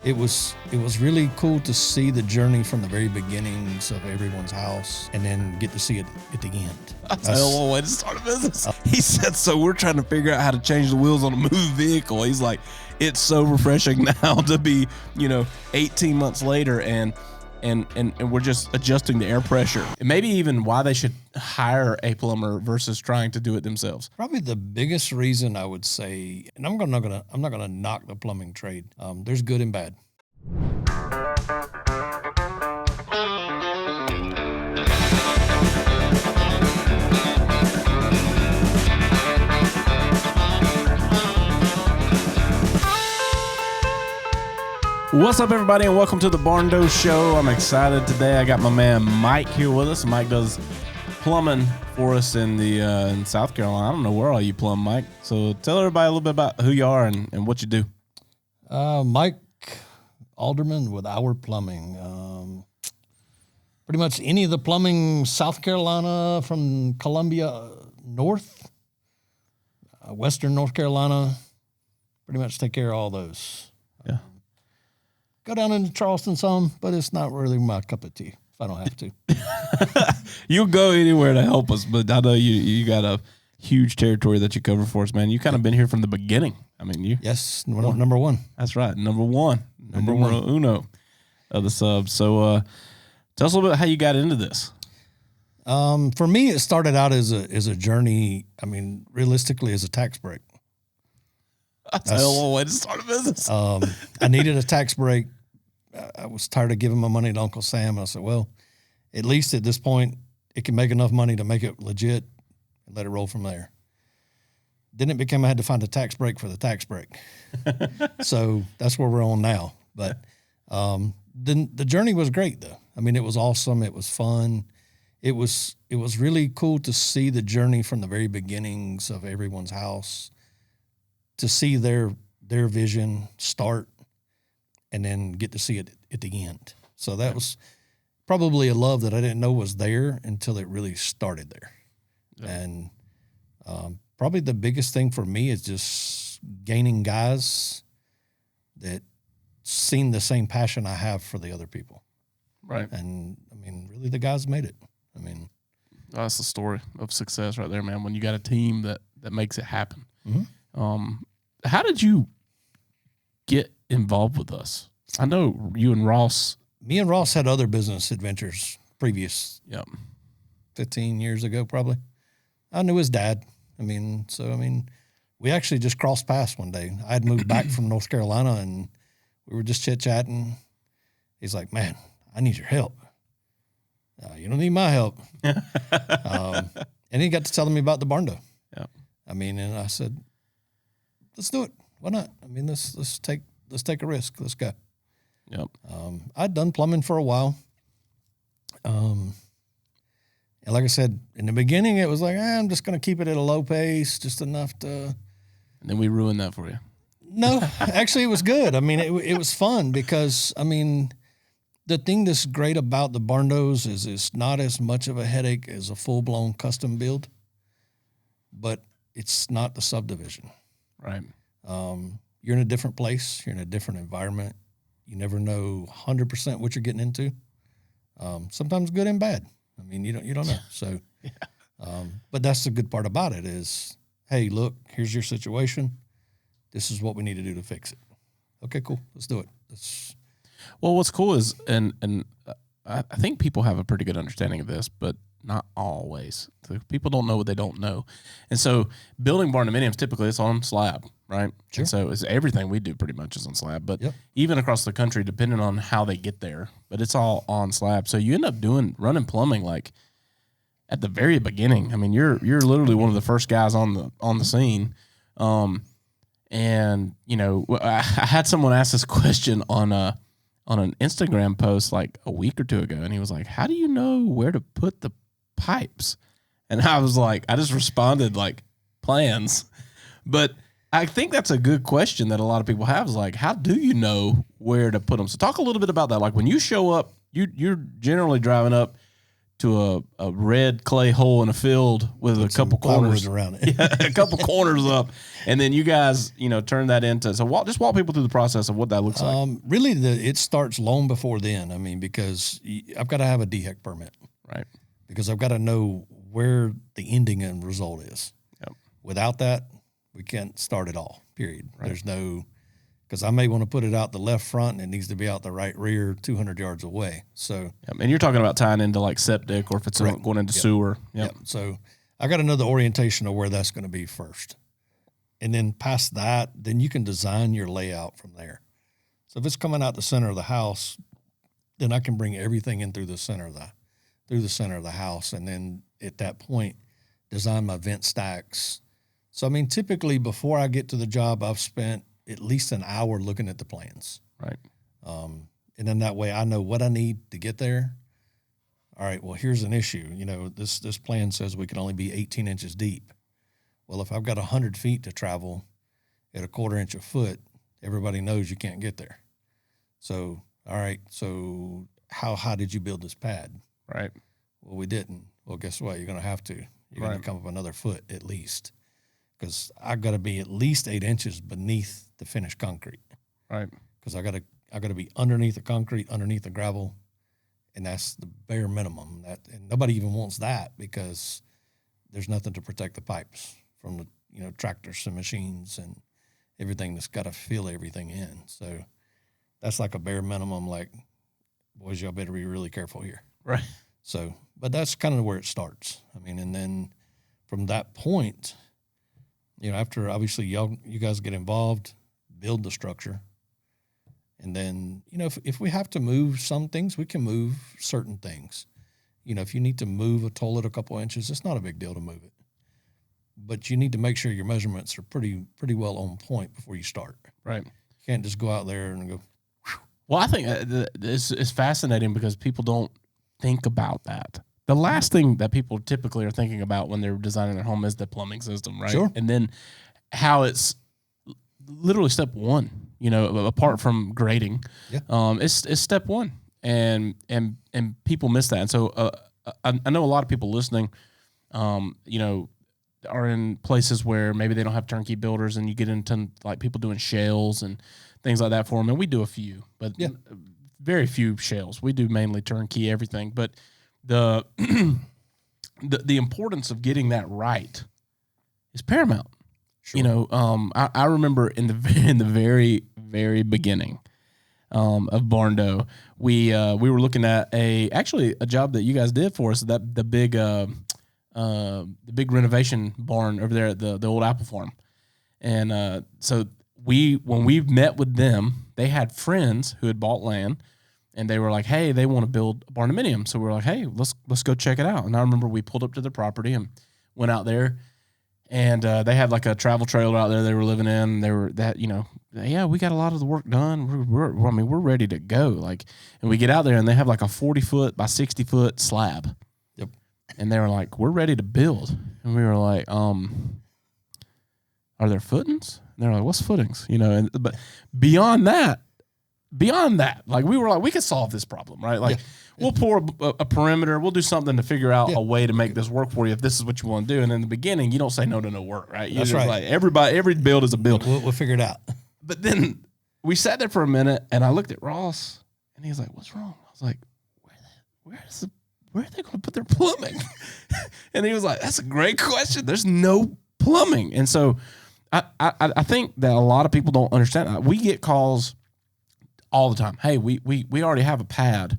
it was really cool to see the journey from the very beginnings of everyone's house and then get to see it at the end. That's a hell of a way to start a business. He said, so we're trying to figure out how to change the wheels on a moved vehicle. He's like, it's so refreshing now to be, 18 months later and we're just adjusting the air pressure. And maybe even why they should hire a plumber versus trying to do it themselves. Probably the biggest reason I would say, and I'm not gonna knock the plumbing trade. There's good and bad. What's up, everybody, and welcome to the Barndo Show. I'm excited today. I got my man Mike here with us. Mike does plumbing for us in South Carolina. I don't know where all you plumb, Mike. So tell everybody a little bit about who you are and what you do. Mike Alderman with Our Plumbing. Pretty much any of the plumbing, South Carolina from Columbia north, Western North Carolina, pretty much take care of all those. Yeah. Go down into Charleston some, but it's not really my cup of tea if I don't have to. You'll go anywhere to help us, but I know you got a huge territory that you cover for us, man. You kind of been here from the beginning. I mean, you. Yes, number one. That's right, number one uno of the subs. So tell us a little bit how you got into this. For me, it started out as a journey. I mean, realistically, as a tax break. That's a hell of a way to start a business. I needed a tax break. I was tired of giving my money to Uncle Sam. And I said, well, at least at this point, it can make enough money to make it legit and let it roll from there. Then it became I had to find a tax break for the tax break. So that's where we're on now. But then the journey was great, though. I mean, it was awesome. It was fun. It was really cool to see the journey from the very beginnings of everyone's house, to see their vision start and then get to see it at the end. So that was probably a love that I didn't know was there until it really started there. Yeah. And probably the biggest thing for me is just gaining guys that seen the same passion I have for the other people. Right. And, I mean, really the guys made it. I mean. That's the story of success right there, man, when you got a team that makes it happen. Mm-hmm. How did you get involved with us? I know you and Ross. Me and Ross had other business adventures previous. Yep. 15 years ago, probably. I knew his dad. We actually just crossed paths one day. I had moved back from North Carolina, and we were just chit-chatting. He's like, man, I need your help. You don't need my help. And he got to telling me about the Barndo. Yep. And I said, let's do it. Why not? Let's take a risk. Let's go. Yep. I'd done plumbing for a while. And like I said, in the beginning, it was like, I'm just going to keep it at a low pace, just enough to. And then we ruined that for you. No, actually, it was good. It was fun because, the thing that's great about the Barndos is it's not as much of a headache as a full-blown custom build, but it's not the subdivision. Right. You're in a different place. You're in a different environment. You never know 100% what you're getting into. Sometimes good and bad. You don't know. So, yeah. But that's the good part about it is, hey, look, here's your situation. This is what we need to do to fix it. Okay, cool. Let's do it. Well, what's cool is, and I think people have a pretty good understanding of this, but not always. People don't know what they don't know. And so building barndominiums, typically it's on slab, right? Sure. And so it's everything we do pretty much is on slab, but yep. Even across the country, depending on how they get there, but it's all on slab. So you end up running plumbing like at the very beginning. You're literally one of the first guys on the scene. And I had someone ask this question on an Instagram post like a week or two ago, and he was like, how do you know where to put the pipes? And I was like, I just responded like plans. But I think that's a good question that a lot of people have is like, how do you know where to put them? So talk a little bit about that. Like when you show up, you're generally driving up to a red clay hole in a field with a couple corners around it. Yeah, a couple corners up, and then you guys, turn that into. So just walk people through the process of what that looks like. Really, it starts long before then. I mean, because I've got to have a DHEC permit, right? Because I've got to know where the ending and result is. Yep. Without that, we can't start at all. Period. Right. There's no. Because I may want to put it out the left front and it needs to be out the right rear 200 yards away. So, and you're talking about tying into like septic or if it's going into sewer. Yep. So I got to know the orientation of where that's going to be first. And then past that, then you can design your layout from there. So if it's coming out the center of the house, then I can bring everything in through the center of the house. And then at that point, design my vent stacks. So, I mean, typically before I get to the job, I've spent at least an hour looking at the plans. Right. And then that way I know what I need to get there. All right, well, here's an issue. This plan says we can only be 18 inches deep. Well, if I've got 100 feet to travel at a 1/4 inch a foot, everybody knows you can't get there. So, all right, so how high did you build this pad? Right. Well, we didn't. Well, guess what? You're going to have to. You're going to come up another foot at least. Because I've got to be at least 8 inches beneath the finished concrete. Right. Because I got to be underneath the concrete, underneath the gravel, and that's the bare minimum. And nobody even wants that because there's nothing to protect the pipes from the tractors and machines and everything that's got to fill everything in. So that's like a bare minimum. Like, boys, y'all better be really careful here. Right. So, but that's kind of where it starts. I mean, and then from that point, after obviously you guys get involved, build the structure. And then, if we have to move some things, we can move certain things. If you need to move a toilet a couple inches, it's not a big deal to move it. But you need to make sure your measurements are pretty well on point before you start. Right. You can't just go out there and go. Whew. Well, I think this is fascinating because people don't think about that. The last thing that people typically are thinking about when they're designing their home is the plumbing system, right? Sure. And then how it's literally step one, apart from grading, it's step one, and people miss that. And so I know a lot of people listening, are in places where maybe they don't have turnkey builders, and you get into like people doing shales and things like that for them. And we do a few, but very few shales. We do mainly turnkey everything, but the importance of getting that right is paramount. Sure. I remember in the very, very beginning of Barndo, we were looking at a job that you guys did for us, the big renovation barn over there at the old apple farm. And so when we met with them, they had friends who had bought land. And they were like, hey, they want to build a barndominium. So we were like, hey, let's go check it out. And I remember we pulled up to their property and went out there. And they had like a travel trailer out there they were living in. They were we got a lot of the work done. We're ready to go. Like, and we get out there and they have like a 40-foot by 60-foot slab. Yep. And they were like, we're ready to build. And we were like, are there footings? And they were like, what's footings? But beyond that, like we were like, we could solve this problem, right? Like we'll pour a perimeter, we'll do something to figure out a way to make this work for you if this is what you want to do. And in the beginning, you don't say no to no work, right? That's right. Like every build is a build. We'll figure it out. But then we sat there for a minute, and I looked at Ross, and he was like, "What's wrong?" I was like, "Where are they going to put their plumbing?" And he was like, "That's a great question. There's no plumbing." And so I think that a lot of people don't understand that. We get calls all the time. Hey, we already have a pad.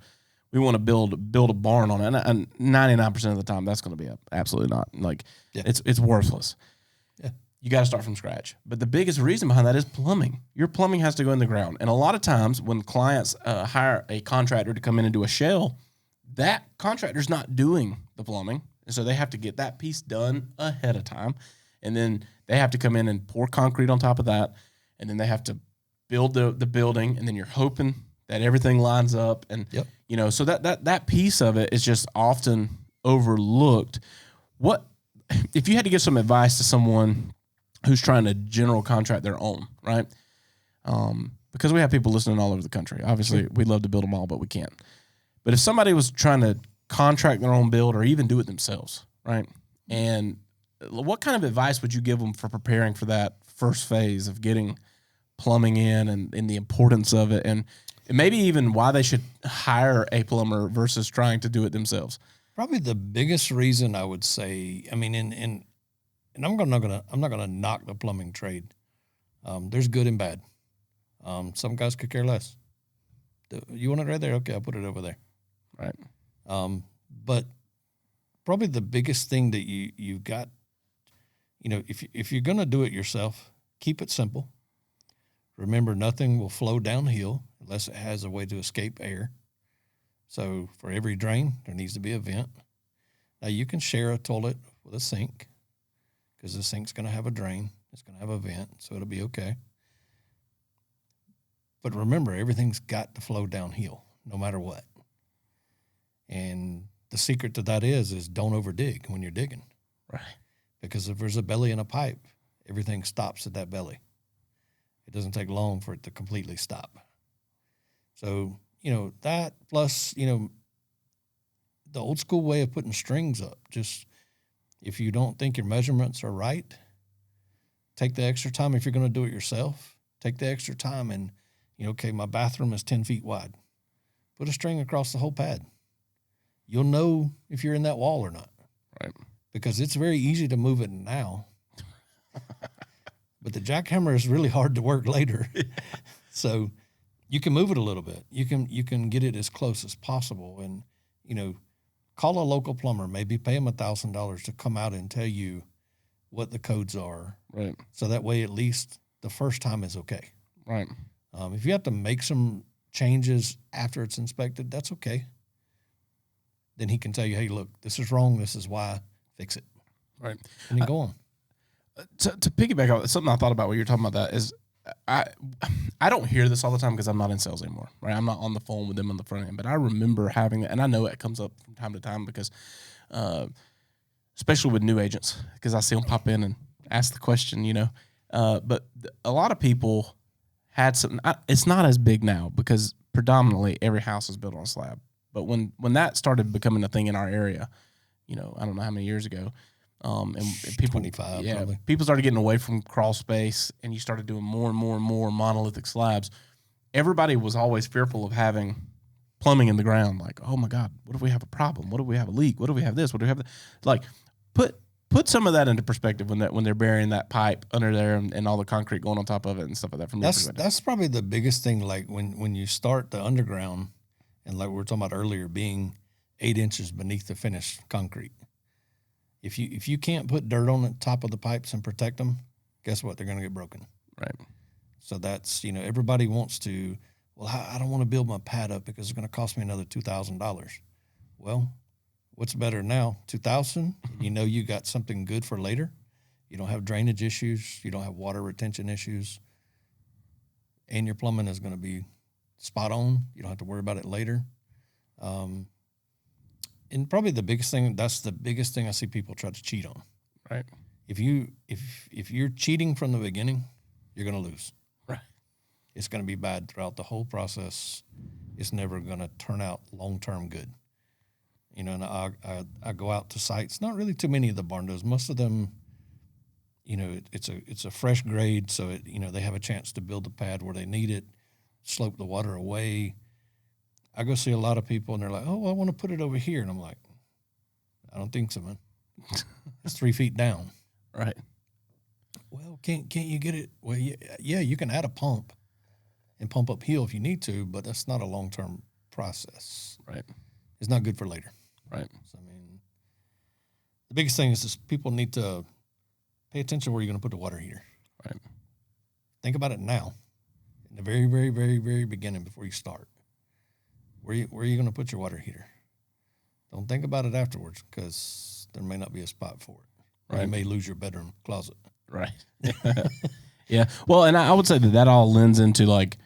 We want to build a barn on it. And 99% of the time, that's going to be absolutely not. Like, it's worthless. Yeah. You got to start from scratch. But the biggest reason behind that is plumbing. Your plumbing has to go in the ground. And a lot of times when clients hire a contractor to come in and do a shell, that contractor's not doing the plumbing. And so they have to get that piece done ahead of time. And then they have to come in and pour concrete on top of that. And then they have to build the building, and then you're hoping that everything lines up. And, so that piece of it is just often overlooked. What, if you had to give some advice to someone who's trying to general contract their own, right? Because we have people listening all over the country. Obviously, we'd love to build them all, but we can't. But if somebody was trying to contract their own build or even do it themselves, right? And what kind of advice would you give them for preparing for that first phase of getting plumbing in and the importance of it, and maybe even why they should hire a plumber versus trying to do it themselves? Probably the biggest reason I would say, I mean, and I'm not gonna knock the plumbing trade. There's good and bad. Some guys could care less. You want it right there? Okay, I'll put it over there. Right. But probably the biggest thing that you've got, if you're gonna do it yourself, keep it simple. Remember, nothing will flow downhill unless it has a way to escape air. So for every drain, there needs to be a vent. Now, you can share a toilet with a sink because the sink's going to have a drain. It's going to have a vent, so it'll be okay. But remember, everything's got to flow downhill no matter what. And the secret to that is don't over dig when you're digging. Right. Because if there's a belly in a pipe, everything stops at that belly. It doesn't take long for it to completely stop. So, that plus, the old school way of putting strings up, just if you don't think your measurements are right, take the extra time. If you're going to do it yourself, take the extra time and, okay, my bathroom is 10 feet wide. Put a string across the whole pad. You'll know if you're in that wall or not. Right. Because it's very easy to move it now. But the jackhammer is really hard to work later. So you can move it a little bit. You can get it as close as possible. And, call a local plumber, maybe pay him $1,000 to come out and tell you what the codes are. Right. So that way, at least the first time is okay. Right. If you have to make some changes after it's inspected, that's okay. Then he can tell you, hey, look, this is wrong. This is why. Fix it. Right. And you go on. To piggyback on something I thought about when you were talking about that is I don't hear this all the time because I'm not in sales anymore, right? I'm not on the phone with them on the front end, but I remember having it, and I know it comes up from time to time because, especially with new agents, because I see them pop in and ask the question, but a lot of people had something. It's not as big now because predominantly every house is built on a slab. But when that started becoming a thing in our area, I don't know how many years ago, and people, 25, probably. People started getting away from crawl space, and you started doing more and more and more monolithic slabs. Everybody was always fearful of having plumbing in the ground. Like, oh my God, what if we have a problem? What if we have a leak? What if we have this? What if we have that? Like, put some of that into perspective when they're burying that pipe under there and all the concrete going on top of it and stuff like that. From that's probably the biggest thing. Like when you start the underground, and like we were talking about earlier, being 8 inches beneath the finished concrete. If you can't put dirt on the top of the pipes and protect them, guess what? They're going to get broken. Right. So that's, everybody wants to, well, I don't want to build my pad up because it's going to cost me another $2,000. Well, what's better now? $2,000? You got something good for later. You don't have drainage issues. You don't have water retention issues. And your plumbing is going to be spot on. You don't have to worry about it later. And probably that's the biggest thing I see people try to cheat on. Right. If you're cheating from the beginning, you're going to lose. Right. It's going to be bad throughout the whole process. It's never going to turn out long-term good. And I go out to sites, not really too many of the Barndos. Most of them, it's a fresh grade, so they have a chance to build the pad where they need it, slope the water away. I go see a lot of people, and they're like, oh, I want to put it over here. And I'm like, I don't think so, man. It's 3 feet down. Right. Well, can't you get it? Well, yeah, you can add a pump and pump uphill if you need to, but that's not a long-term process. Right. It's not good for later. Right. So, the biggest thing is people need to pay attention where you're going to put the water heater. Right. Think about it now, in the very, very, very, very beginning before you start. Where are you going to put your water heater? Don't think about it afterwards because there may not be a spot for it. Right. You may lose your bedroom closet. Right. Yeah. Well, and I would say that all lends into like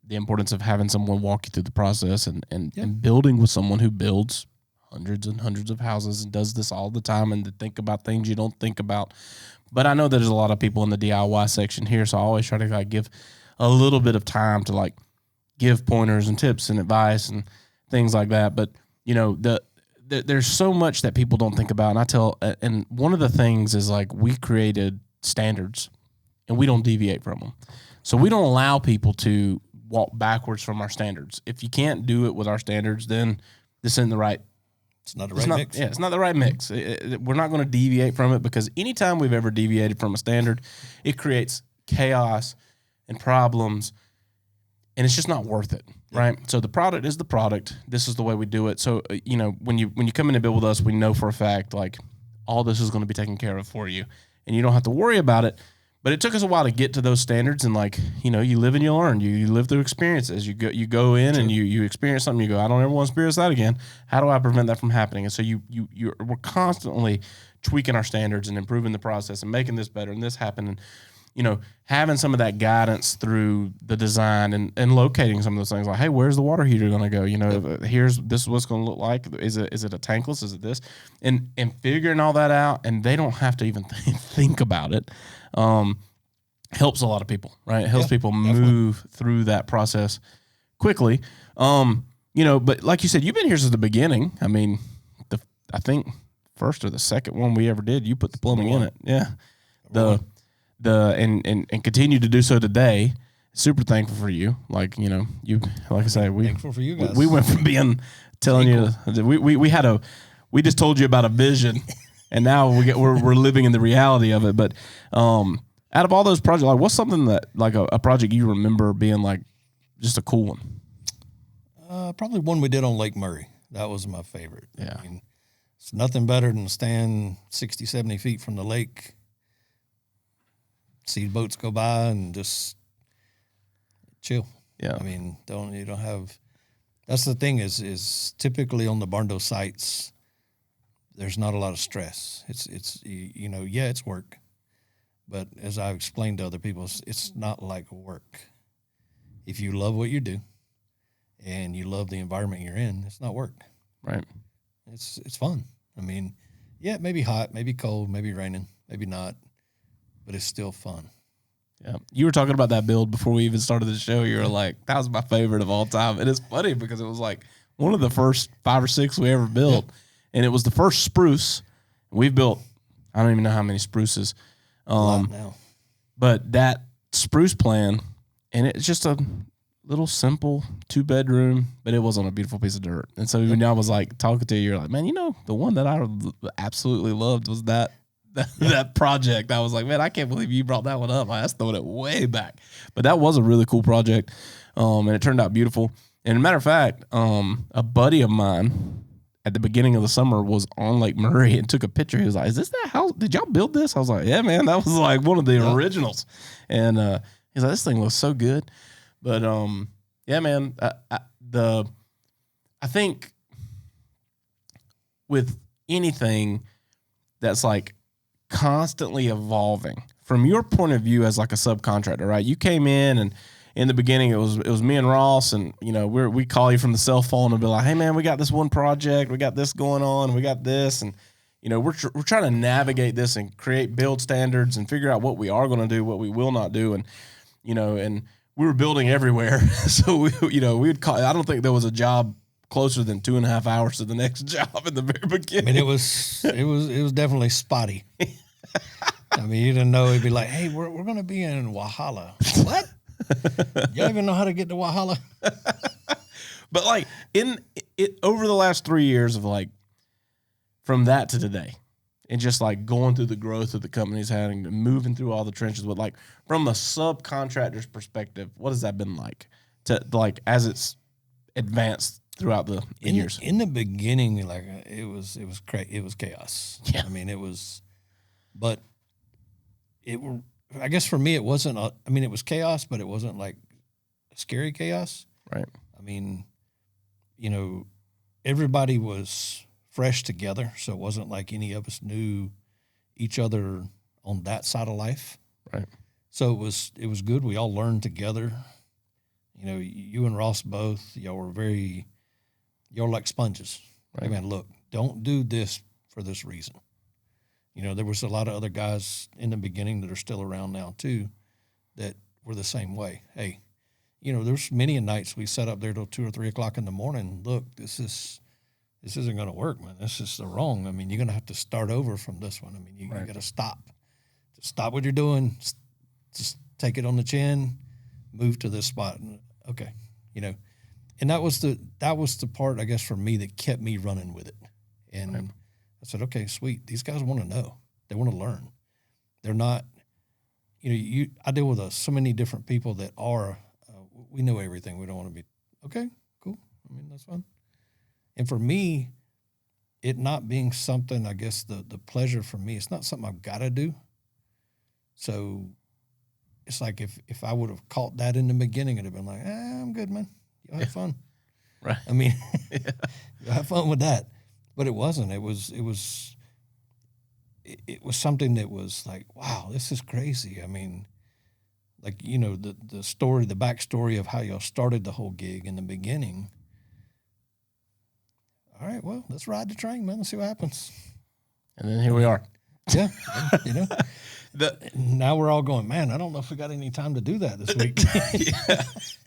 the importance of having someone walk you through the process and building with someone who builds hundreds and hundreds of houses and does this all the time and to think about things you don't think about. But I know there's a lot of people in the DIY section here, so I always try to give a little bit of time to give pointers and tips and advice and things like that. But there's so much that people don't think about. And one of the things is like we created standards and we don't deviate from them. So we don't allow people to walk backwards from our standards. If you can't do it with our standards, then this isn't the right. It's not the right mix. Yeah, it's not the right mix. We're not going to deviate from it, because anytime we've ever deviated from a standard, it creates chaos and problems, and it's just not worth it, right? So the product is the product. This is the way we do it. So when you come in and build with us, we know for a fact like all this is going to be taken care of for you, and you don't have to worry about it. But it took us a while to get to those standards, and like, you live and you learn. You live through experiences. You go in and you experience something. You go, I don't ever want to experience that again. How do I prevent that from happening? And so we're constantly tweaking our standards and improving the process and making this better and this happen. And having some of that guidance through the design and locating some of those things, like, hey, where's the water heater going to go? This is what's going to look like. Is it a tankless? Is it this? And figuring all that out, and they don't have to even think about it. Helps a lot of people, right? It helps people move through that process quickly. But like you said, you've been here since the beginning. I mean, I think first or the second one we ever did, you put the plumbing in it. Yeah. And continue to do so today. Super thankful for you. Like, like I say, thankful for you guys. We went from telling you, we just told you about a vision. And now we're living in the reality of it. But out of all those projects, like, what's something that, like, a project you remember being like just a cool one? Probably one we did on Lake Murray. That was my favorite. Yeah. I mean, it's nothing better than to stand 60, 70 feet from the lake, see boats go by, and just chill. Yeah. I mean, you don't have. That's the thing is typically on the Barndo sites, there's not a lot of stress. It's it's work, but as I've explained to other people, it's not like work. If you love what you do, and you love the environment you're in, it's not work. Right. It's fun. I mean, yeah, it may be hot, maybe cold, maybe raining, maybe not, but it's still fun. Yeah. You were talking about that build before we even started the show. You were like, that was my favorite of all time. And it's funny because it was like one of the first 5 or 6 we ever built. Yeah. And it was the first spruce. We've built, I don't even know how many spruces. A lot now. But that spruce plan, and it's just a little simple 2-bedroom, but it was on a beautiful piece of dirt. And so when I was like talking to you, you're like, man, the one that I absolutely loved was that project. I was like, man, I can't believe you brought that one up. I was throwing it way back. But that was a really cool project, and it turned out beautiful. And as a matter of fact, a buddy of mine at the beginning of the summer was on Lake Murray and took a picture. He was like, is this that house? Did y'all build this? I was like, yeah, man, that was like one of the originals. And he's like, this thing looks so good. But yeah, man, I think with anything that's like constantly evolving, from your point of view as like a subcontractor, right? You came in, and in the beginning it was me and Ross, and we call you from the cell phone and be like, hey man, we got this one project, we got this going on, we got this, and we're trying to navigate this and create build standards and figure out what we are going to do, what we will not do, and and we were building everywhere. So we would call. I don't think there was a job closer than 2.5 hours to the next job in the very beginning. I mean, it was definitely spotty. I mean, you didn't know. It'd be like, hey, we're going to be in Walhalla. What? Y'all even know how to get to Walhalla? But like over the last 3 years of like from that to today, and just like going through the growth of the company's having, moving through all the trenches, but like from a subcontractor's perspective, what has that been like to like as it's advanced throughout the years? In the beginning, like it was chaos. Yeah. I mean, it was I guess for me, it wasn't, it was chaos, but it wasn't like scary chaos. Right. I mean, everybody was fresh together, so it wasn't like any of us knew each other on that side of life. Right. So it was good. We all learned together. You and Ross both, y'all like sponges. Right. Hey man, look, don't do this for this reason. There was a lot of other guys in the beginning that are still around now too that were the same way. Hey, there's many nights we sat up there till 2 or 3 o'clock in the morning. Look, this this isn't going to work, man. This is the wrong. I mean, you're going to have to start over from this one. I mean, you got to stop. Just stop what you're doing. Just take it on the chin, move to this spot. And, okay. And that was the part, I guess, for me that kept me running with it. And I said, okay, sweet. These guys want to know. They want to learn. They're not, I deal with so many different people that are, we know everything. We don't want to be, okay, cool. I mean, that's fine. And for me, it not being something, I guess the pleasure for me, it's not something I've got to do. So it's like if I would have caught that in the beginning, it'd have been like, I'm good, man. You'll have fun. Right. I mean, you'll have fun with that. But it wasn't. It was something that was like, wow, this is crazy. I mean, like, the story, the backstory of how y'all started the whole gig in the beginning. All right, well, let's ride the train, man. Let's see what happens. And then here we are. Yeah. Now we're all going, man, I don't know if we got any time to do that this week.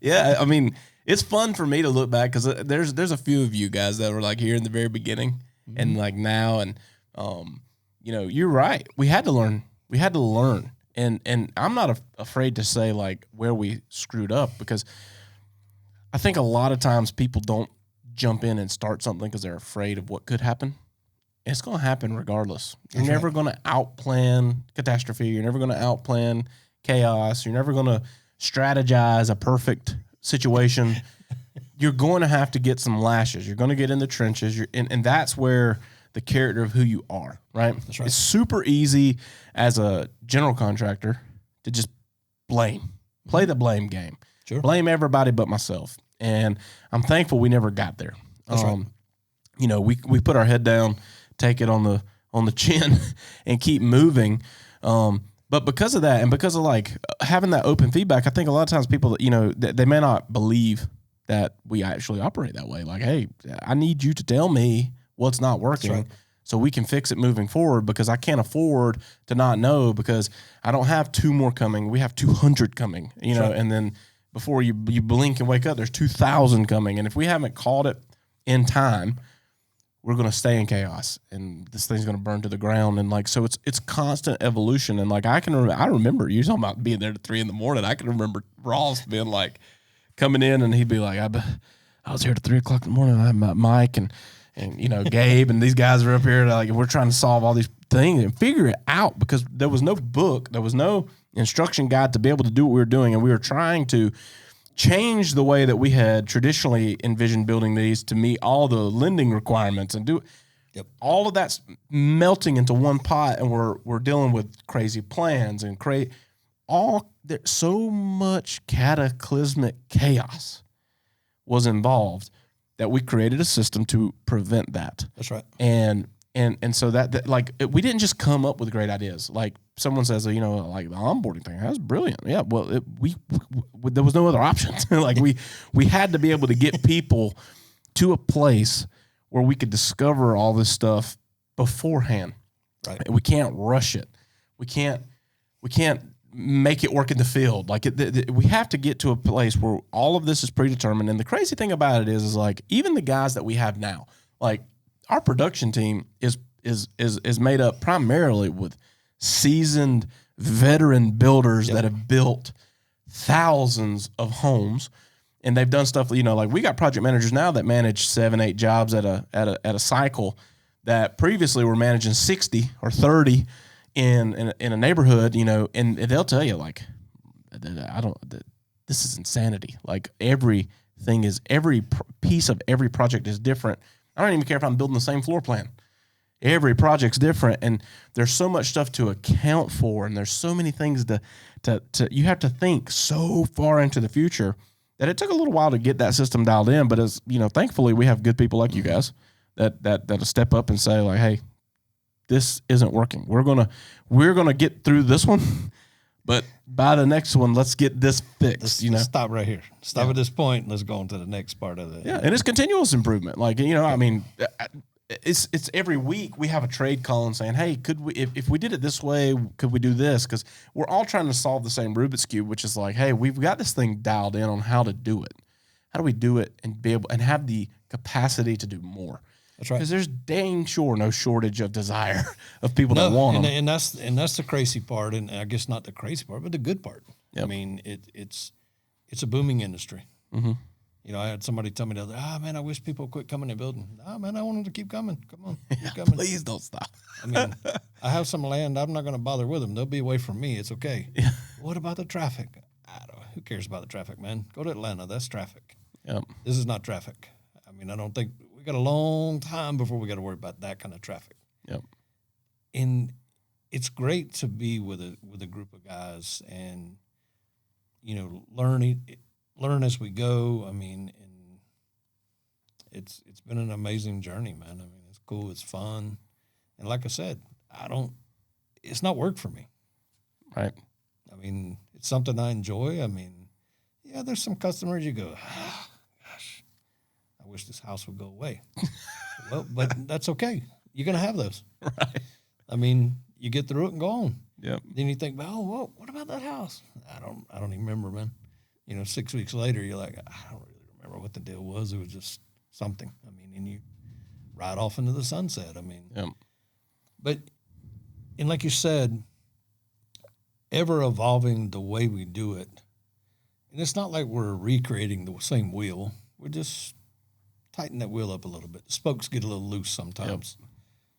Yeah. I mean, it's fun for me to look back because there's a few of you guys that were like here in the very beginning and like now. And, you're right. We had to learn. And I'm not afraid to say like where we screwed up because I think a lot of times people don't jump in and start something because they're afraid of what could happen. It's going to happen regardless. You're never going to outplan catastrophe. You're never going to outplan chaos. You're never going to strategize a perfect situation. You're going to have to get some lashes. You're going to get in the trenches. And that's where the character of who you are, right? That's right. It's super easy as a general contractor to just play the blame game. Sure. Blame everybody but myself. And I'm thankful we never got there. That's right. We put our head down, take it on the chin, and keep moving. But because of that, and because of like having that open feedback, I think a lot of times people, they may not believe that we actually operate that way. Like, hey, I need you to tell me what's not working so we can fix it moving forward because I can't afford to not know because I don't have 2 more coming. We have 200 coming, and then before you blink and wake up, there's 2,000 coming. And if we haven't caught it in time, we're going to stay in chaos and this thing's going to burn to the ground. And like, so it's constant evolution. And like, I remember you talking about being there at 3 a.m. I can remember Ross being like coming in and he'd be like, I was here at 3 o'clock in the morning. I had Mike and Gabe and these guys are up here. Like, we're trying to solve all these things and figure it out because there was no book. There was no instruction guide to be able to do what we were doing. And we were trying to change the way that we had traditionally envisioned building these to meet all the lending requirements and do all of that's melting into one pot. And we're dealing with crazy plans and there's so much cataclysmic chaos was involved that we created a system to prevent that. That's right. And so that like we didn't just come up with great ideas. Like someone says, like the onboarding thing, that's brilliant. Yeah, well, we there was no other options. Like we had to be able to get people to a place where we could discover all this stuff beforehand. Right. And we can't rush it. We can't make it work in the field. Like we have to get to a place where all of this is predetermined. And the crazy thing about it is like even the guys that we have now, like our production team is made up primarily with seasoned veteran builders that have built thousands of homes, and they've done stuff. Like we got project managers now that manage 7-8 jobs at a cycle that previously were managing 60 or 30 in a neighborhood. And they'll tell you like, this is insanity. Like every piece of every project is different. I don't even care if I'm building the same floor plan. Every project's different, and there's so much stuff to account for, and there's so many things to you have to think so far into the future that it took a little while to get that system dialed in. But as thankfully we have good people like you guys that'll step up and say like, hey, this isn't working. We're gonna get through this one, but by the next one, let's get this fixed. Let's stop right here. Stop at this point. And let's go on to the next part of it. Yeah, and it's continuous improvement. Like I mean, it's every week we have a trade call and saying, hey, could we if we did it this way, could we do this? Because we're all trying to solve the same Rubik's Cube, which is like, hey, we've got this thing dialed in on how to do it. How do we do it and be able and have the capacity to do more? That's right. Because there's dang sure no shortage of desire of people that want them. And that's the crazy part, and I guess not the crazy part, but the good part. Yep. I mean, it's a booming industry. Mm-hmm. You know, I had somebody tell me the other day, man, I wish people would quit coming to building. Man, I want them to keep coming. Come on, keep coming. Please don't stop. I mean, I have some land. I'm not going to bother with them. They'll be away from me. It's okay. Yeah. What about the traffic? Who cares about the traffic, man? Go to Atlanta. That's traffic. Yep. This is not traffic. I mean, I don't think we got a long time before we got to worry about that kind of traffic. Yep. And it's great to be with a group of guys and, you know, learn as we go. I mean, and it's been an amazing journey, man. I mean, it's cool. It's fun. And like I said, it's not work for me. Right. I mean, it's something I enjoy. I mean, yeah, there's some customers you go, gosh, I wish this house would go away. Well, but that's okay. You're going to have those. Right. I mean, you get through it and go on. Yep. Then you think, whoa, what about that house? I don't even remember, man. You know, 6 weeks later, you're like, I don't really remember what the deal was. It was just something. I mean, and you ride off into the sunset. I mean, Yep. But, and like you said, ever evolving the way we do it. And it's not like we're recreating the same wheel. We're just tighten that wheel up a little bit. The spokes get a little loose sometimes. Yep.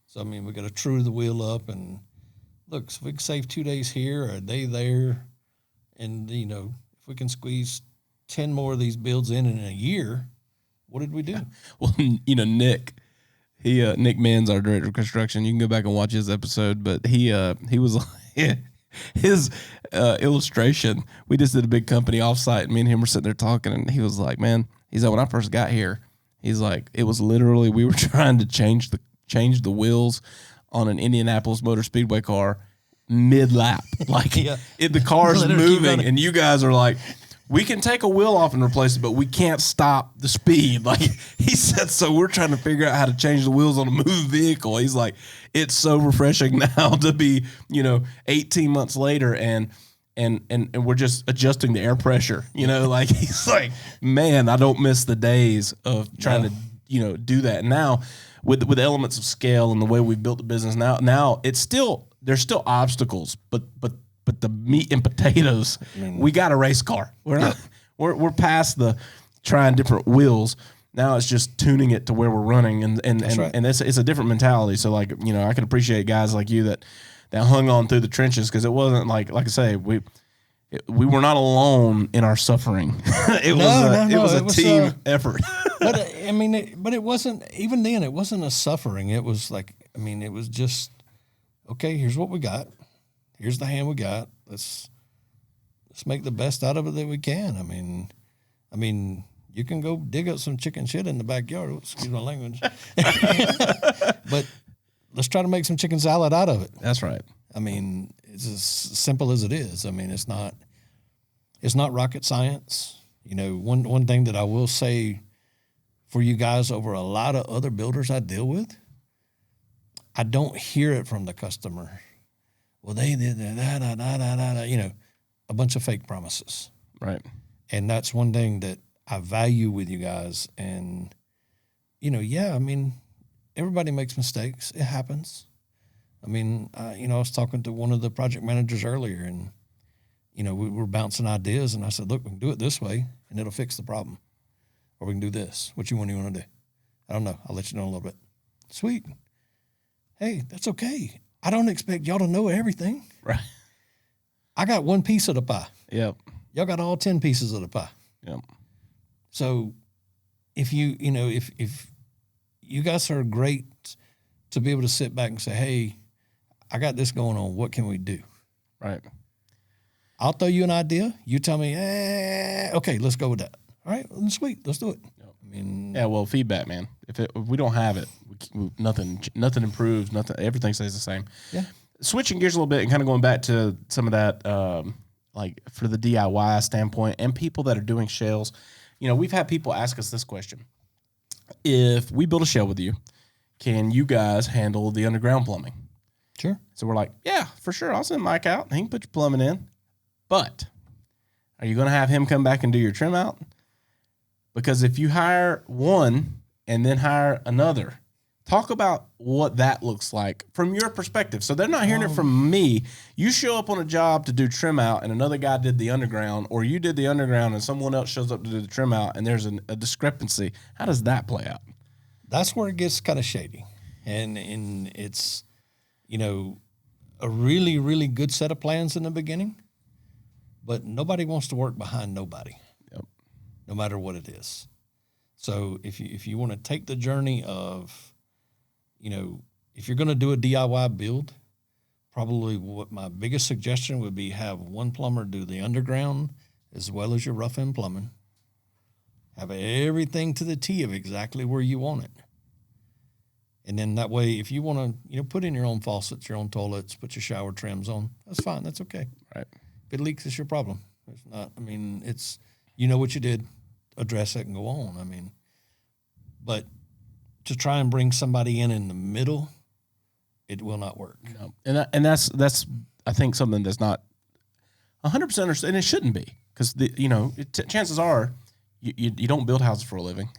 So, I mean, we got to true the wheel up and look, so if we can save 2 days here or a day there, and, you know, if we can squeeze 10 more of these builds in a year, what did we do? Well, you know, Nick Mann's our director of construction. You can go back and watch his episode, but he was his illustration. We just did a big company offsite, and me and him were sitting there talking, and he was like, man, he's like, when I first got here, he's like, it was literally, we were trying to change the wheels on an Indianapolis Motor Speedway car mid-lap. Like, the car's moving, and you guys are like, we can take a wheel off and replace it, but we can't stop the speed. Like he said, so we're trying to figure out how to change the wheels on a moved vehicle. He's like, it's so refreshing now to be, 18 months later and we're just adjusting the air pressure, like he's like, man, I don't miss the days of trying to, do that. And now with elements of scale and the way we've built the business now it's still, there's still obstacles, but the meat and potatoes, we got a race car. We're past the trying different wheels. Now it's just tuning it to where we're running, and it's a different mentality. So like I can appreciate guys like you that hung on through the trenches, because it wasn't like I say we were not alone in our suffering. It was a team effort. But it wasn't, even then it wasn't a suffering. It was like it was just, okay, here's what we got. Here's the hand we got. Let's make the best out of it that we can. I mean, you can go dig up some chicken shit in the backyard. Excuse my language. But let's try to make some chicken salad out of it. That's right. It's as simple as it is. It's not rocket science. One thing that I will say for you guys over a lot of other builders I deal with, I don't hear it from the customer. Well, they did that, a bunch of fake promises. Right. And that's one thing that I value with you guys. And, everybody makes mistakes. It happens. I was talking to one of the project managers earlier, and, we were bouncing ideas, and I said, look, we can do it this way, and it'll fix the problem. Or we can do this. What you want to do? I don't know. I'll let you know in a little bit. Sweet. Hey, that's okay. I don't expect y'all to know everything. Right. I got one piece of the pie. Yep. Y'all got all 10 pieces of the pie. Yep. So if if you guys are great to be able to sit back and say, hey, I got this going on. What can we do? Right. I'll throw you an idea. You tell me, okay, let's go with that. All right, well, sweet. Let's do it. Yep. Feedback, man. If we don't have it, nothing improves. Everything stays the same. Yeah. Switching gears a little bit and kind of going back to some of that, like for the DIY standpoint and people that are doing shells, we've had people ask us this question: if we build a shell with you, can you guys handle the underground plumbing? Sure. So we're like, yeah, for sure. I'll send Mike out. He can put your plumbing in. But are you going to have him come back and do your trim out? Because if you hire one and then hire another, Talk about what that looks like from your perspective. So they're not hearing it from me. You show up on a job to do trim out and another guy did the underground, or you did the underground and someone else shows up to do the trim out and there's a discrepancy. How does that play out? That's where it gets kind of shady. And it's, a really, really good set of plans in the beginning, but nobody wants to work behind nobody, no matter what it is. So if you want to take the journey of, if you're going to do a DIY build, probably what my biggest suggestion would be have one plumber do the underground as well as your rough end plumbing. Have everything to the T of exactly where you want it. And then that way, if you want to, put in your own faucets, your own toilets, put your shower trims on, that's fine. That's okay. Right. If it leaks, it's your problem. It's not, it's, what you did, address it and go on. But to try and bring somebody in the middle, it will not work. No. And that's I think something that's not 100% understood, and it shouldn't be, because chances are you don't build houses for a living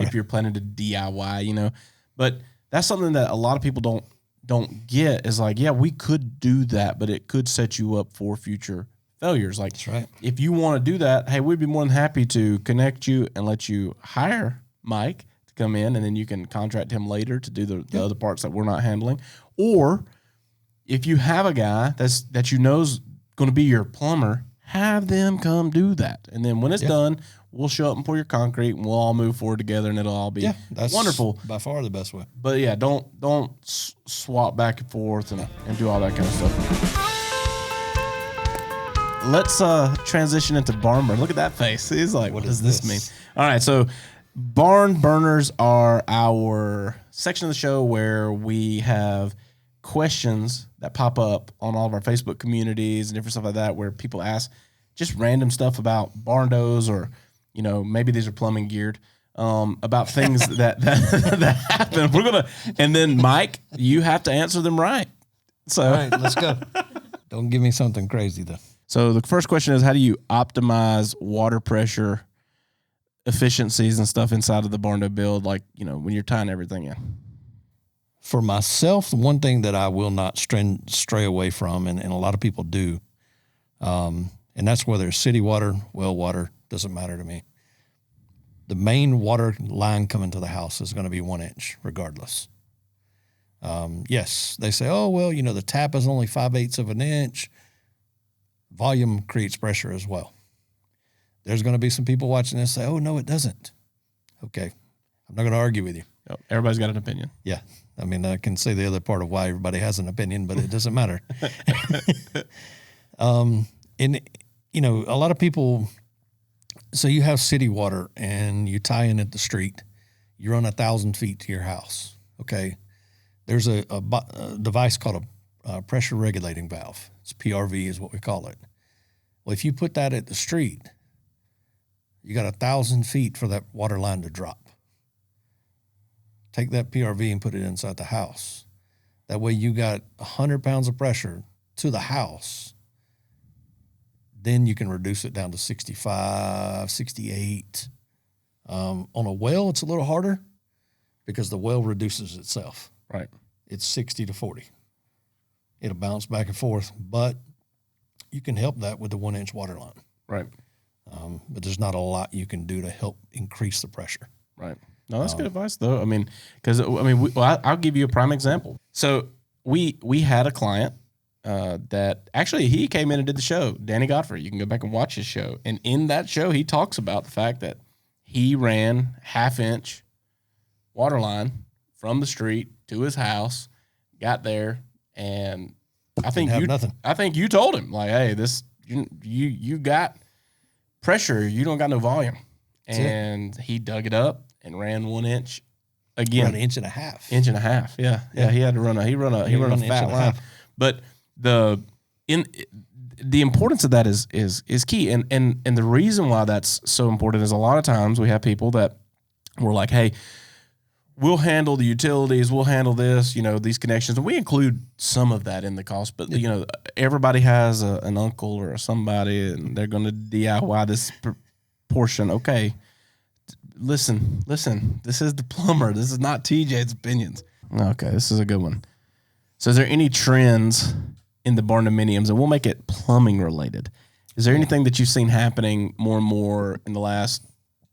if you're planning to DIY, but that's something that a lot of people don't get is like, yeah, we could do that, but it could set you up for future failures. Like, that's right. If you want to do that, hey, we'd be more than happy to connect you and let you hire Mike to come in, and then you can contract him later to do the other parts that we're not handling. Or if you have a guy that you know's going to be your plumber, have them come do that. And then when it's done, we'll show up and pour your concrete, and we'll all move forward together, and it'll all be wonderful. By far the best way. But yeah, don't swap back and forth and do all that kind of stuff. Let's transition into barn burn. Look at that face. He's like, what does this mean? All right, so barn burners are our section of the show where we have questions that pop up on all of our Facebook communities and different stuff like that, where people ask just random stuff about barndos, or maybe these are plumbing geared, about things that happen. And then Mike, you have to answer them right. So all right, let's go. Don't give me something crazy though. So the first question is, how do you optimize water pressure efficiencies and stuff inside of the Barndo build, like, when you're tying everything in? For myself, the one thing that I will not stray away from, and a lot of people do, and that's whether it's city water, well water, doesn't matter to me. The main water line coming to the house is going to be 1 inch regardless. Yes, they say, oh, well, the tap is only 5/8 of an inch. Volume creates pressure as well. There's going to be some people watching this say, oh, no, it doesn't. Okay. I'm not going to argue with you. Yep. Everybody's got an opinion. Yeah. I can say the other part of why everybody has an opinion, but it doesn't matter. And, a lot of people, so you have city water and you tie in at the street. You run 1,000 feet to your house. Okay. There's a device called a pressure regulating valve. It's PRV is what we call it. Well, if you put that at the street, you got 1,000 feet for that water line to drop. Take that PRV and put it inside the house. That way you got 100 pounds of pressure to the house. Then you can reduce it down to 65, 68. On a well, it's a little harder because the well reduces itself. Right. It's 60 to 40. It'll bounce back and forth, but you can help that with the 1 inch water line. Right. But there's not a lot you can do to help increase the pressure. Right. No, that's good advice, though. I'll give you a prime example. So we had a client that actually he came in and did the show, Danny Godfrey. You can go back and watch his show. And in that show, he talks about the fact that he ran 1/2 inch water line from the street to his house, got there, and I think you told him, like, hey, this you got pressure, you don't got no volume. And he dug it up and ran 1 inch again. Ran 1.5 inches. 1.5 inches. Yeah. He had to run a fat line. But the importance of that is key. And the reason why that's so important is a lot of times we have people that were like, hey, we'll handle the utilities, we'll handle this, these connections. And we include some of that in the cost, but everybody has an uncle or somebody, and they're going to DIY this portion. Okay. Listen, this is the plumber. This is not TJ's opinions. Okay, this is a good one. So is there any trends in the barndominiums, and we'll make it plumbing related? Is there anything that you've seen happening more and more in the last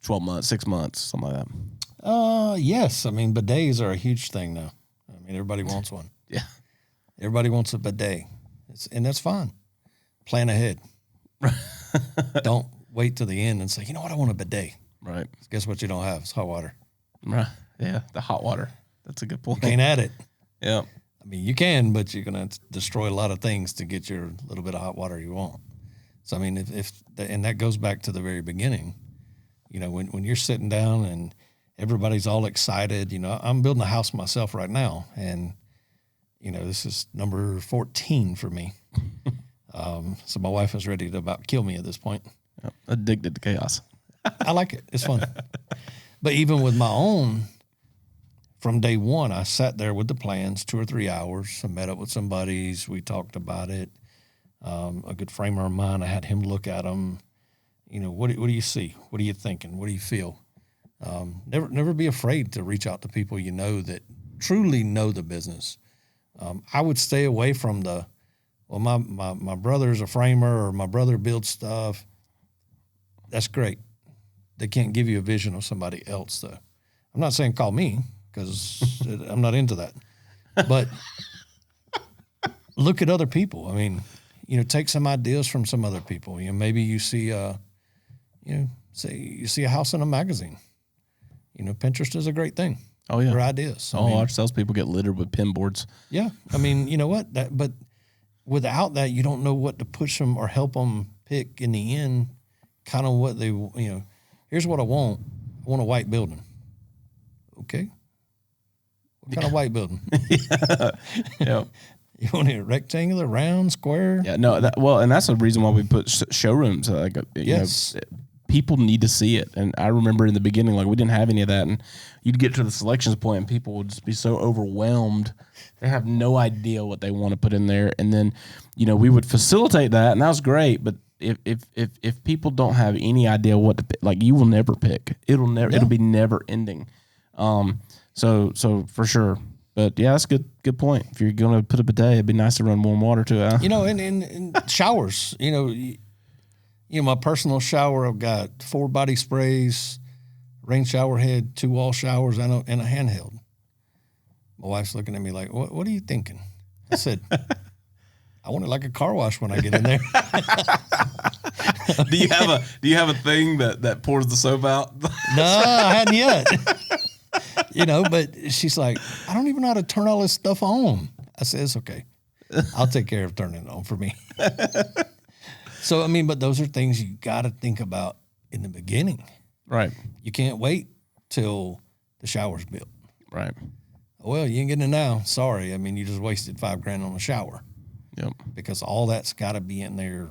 12 months, 6 months, something like that? Yes. I mean, bidets are a huge thing now. I mean, everybody wants one. Yeah. Everybody wants a bidet. And that's fine. Plan ahead. Don't wait till the end and say, you know what, I want a bidet. Right. Guess what you don't have? It's hot water. Right. Yeah, the hot water. That's a good point. You can't add it. Yeah. I mean, you can, but you're going to destroy a lot of things to get your little bit of hot water you want. So, I mean, and that goes back to the very beginning. You know, when you're sitting down and everybody's all excited, you know, I'm building a house myself right now. And, you know, this is number 14 for me. So my wife is ready to about kill me at this point. Yep. Addicted to chaos. I like it. It's fun. But even with my own, from day one, I sat there with the plans 2 or 3 hours. I met up with some buddies. We talked about it. A good framer of mine, I had him look at them. You know, what do you see? What are you thinking? What do you feel? Never be afraid to reach out to people you know that truly know the business. I would stay away from my brother's a framer or my brother builds stuff. That's great. They can't give you a vision of somebody else, though. I'm not saying call me because I'm not into that. But look at other people. I mean, you know, take some ideas from some other people. You know, maybe you see, say you see a house in a magazine. You know, Pinterest is a great thing. Oh, yeah. For ideas. Our salespeople get littered with pin boards. Yeah. I mean, you know what? But without that, you don't know what to push them or help them pick in the end, kind of what they, you know, here's what I want. I want a white building. Okay. What kind of white building? Yeah. You want it rectangular, round, square? Yeah, no, and that's the reason why we put showrooms. Yes. People need to see it. And I remember in the beginning, like, we didn't have any of that. And you'd get to the selections point and people would just be so overwhelmed. They have no idea what they want to put in there. And then, you know, we would facilitate that, and that was great. But if people don't have any idea what to pick, like, you will never pick. It'll be never ending. So for sure. But yeah, that's a good point. If you're going to put a bidet, it'd be nice to run warm water to it. You know, and showers, you know, my personal shower, I've got 4 body sprays, rain shower head, 2 wall showers, and a handheld. My wife's looking at me like, what are you thinking? I said, I want it like a car wash when I get in there. Do you have a thing that pours the soap out? No, I hadn't yet. You know, but she's like, I don't even know how to turn all this stuff on. I said, it's okay. I'll take care of turning it on for me. So, I mean, but those are things you got to think about in the beginning. Right. You can't wait till the shower's built. Right. Well, you ain't getting it now. Sorry. I mean, you just wasted $5,000 on a shower. Yep. Because all that's got to be in there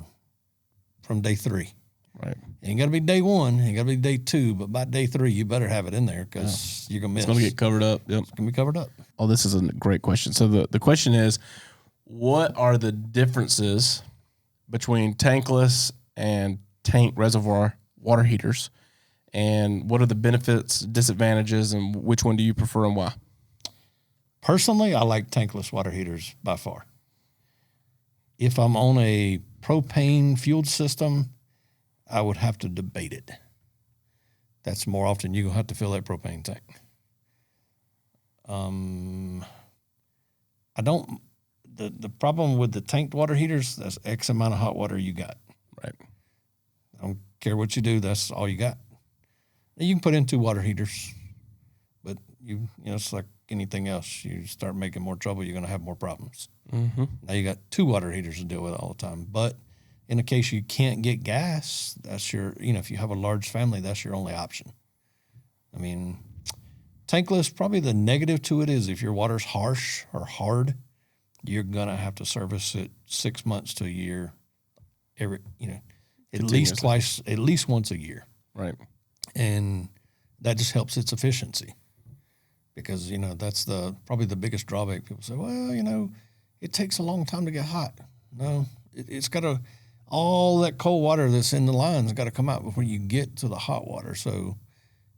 from day 3. Right. It ain't got to be day 1. It ain't got to be day 2. But by day 3, you better have it in there because you're going to miss. It's going to get covered up. Yep. It's going to be covered up. Oh, this is a great question. So the question is, what are the differences between tankless and tank reservoir water heaters? And what are the benefits, disadvantages, and which one do you prefer and why? Personally, I like tankless water heaters by far. If I'm on a propane fueled system, I would have to debate it. That's more often you're going to have to fill that propane tank. The problem with the tanked water heaters, that's X amount of hot water you got. Right. I don't care what you do, that's all you got. You can put in 2 water heaters, but you know, it's like anything else. You start making more trouble, you're going to have more problems. Mm-hmm. Now you got 2 water heaters to deal with all the time. But in the case you can't get gas, that's if you have a large family, that's your only option. I mean, tankless, probably the negative to it is if your water's harsh or hard, you're going to have to service it 6 months to a year, at least once a year. Right. And that just helps its efficiency because, that's probably the biggest drawback. People say, well, it takes a long time to get hot. No, it's got all that cold water that's in the line's got to come out before you get to the hot water. So,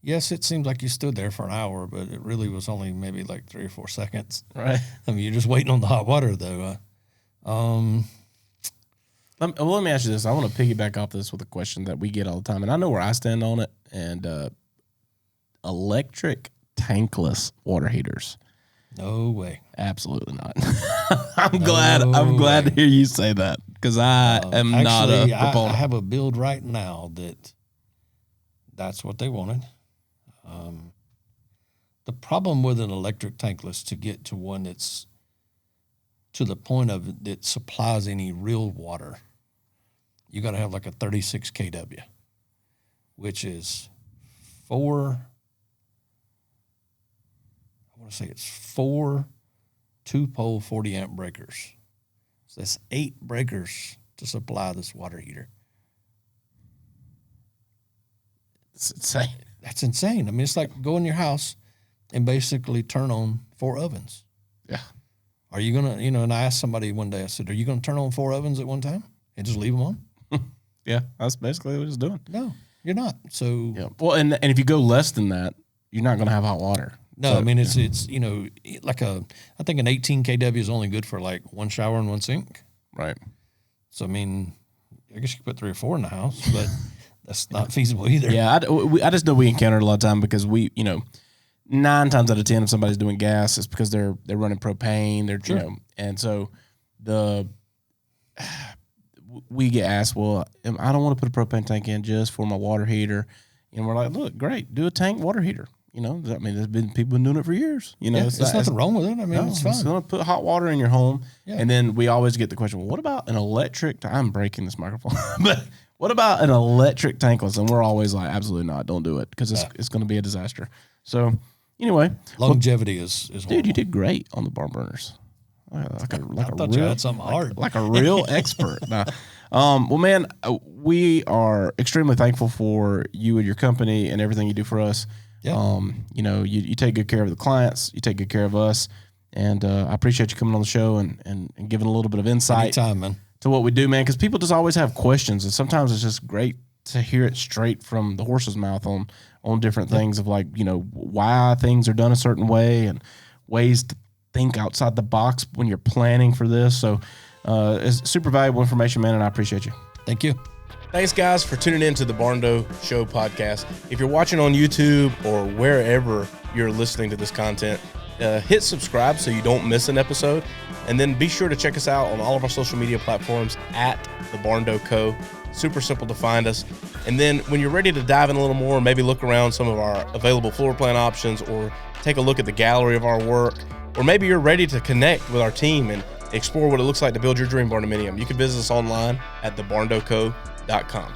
Yes, it seems like you stood there for an hour, but it really was only maybe like 3 or 4 seconds. Right. I mean, you're just waiting on the hot water, though. Let me ask you this. I want to piggyback off this with a question that we get all the time, and I know where I stand on it. And electric tankless water heaters. No way. Absolutely not. I'm glad to hear you say that, because I am not a proponent. I have a build right now that's what they wanted. The problem with an electric tankless, to get to one that's to the point of it supplies any real water, you got to have like a 36 kW, which is 4 2-pole 40 amp breakers. So that's 8 breakers to supply this water heater. It's insane. That's insane. I mean, it's like go in your house and basically turn on 4 ovens. Yeah. Are you going to, and I asked somebody one day, I said, are you going to turn on 4 ovens at one time and just leave them on? Yeah, that's basically what it's doing. No, you're not. So, yeah. Well, and if you go less than that, you're not going to have hot water. No, so, I mean, it's like I think an 18 kW is only good for like 1 shower and 1 sink. Right. So, I mean, I guess you could put 3 or 4 in the house, but that's not feasible either. Yeah, I just know we encounter it a lot of time because 9 times out of 10, if somebody's doing gas, it's because they're running propane. Sure. And so we get asked, well, I don't want to put a propane tank in just for my water heater. And we're like, look, great, do a tank water heater. I mean, there's been people doing it for years. There's nothing wrong with it. I mean, it's fine. It's going to put hot water in your home. Yeah. And then we always get the question, well, what about an electric? I'm breaking this microphone. But what about an electric tankless? And we're always like, absolutely not. Don't do it, because it's going to be a disaster. So anyway. Longevity is horrible. Dude, you did great on the barn burners. I thought you had something hard. Like a real expert. Well, man, we are extremely thankful for you and your company and everything you do for us. Yeah. You take good care of the clients, you take good care of us, and I appreciate you coming on the show and giving a little bit of insight Anytime, man. to what we do, man, because people just always have questions, and sometimes it's just great to hear it straight from the horse's mouth on different things of why things are done a certain way and ways to think outside the box when you're planning for this. So it's super valuable information, man, and I appreciate you. Thank you. Thanks, guys, for tuning in to the Barndo Show podcast. If you're watching on YouTube or wherever you're listening to this content, hit subscribe so you don't miss an episode. And then be sure to check us out on all of our social media platforms at the Barndo Co. Super simple to find us. And then when you're ready to dive in a little more, maybe look around some of our available floor plan options, or take a look at the gallery of our work, or maybe you're ready to connect with our team and explore what it looks like to build your dream barndominium, you can visit us online at thebarndoco.com.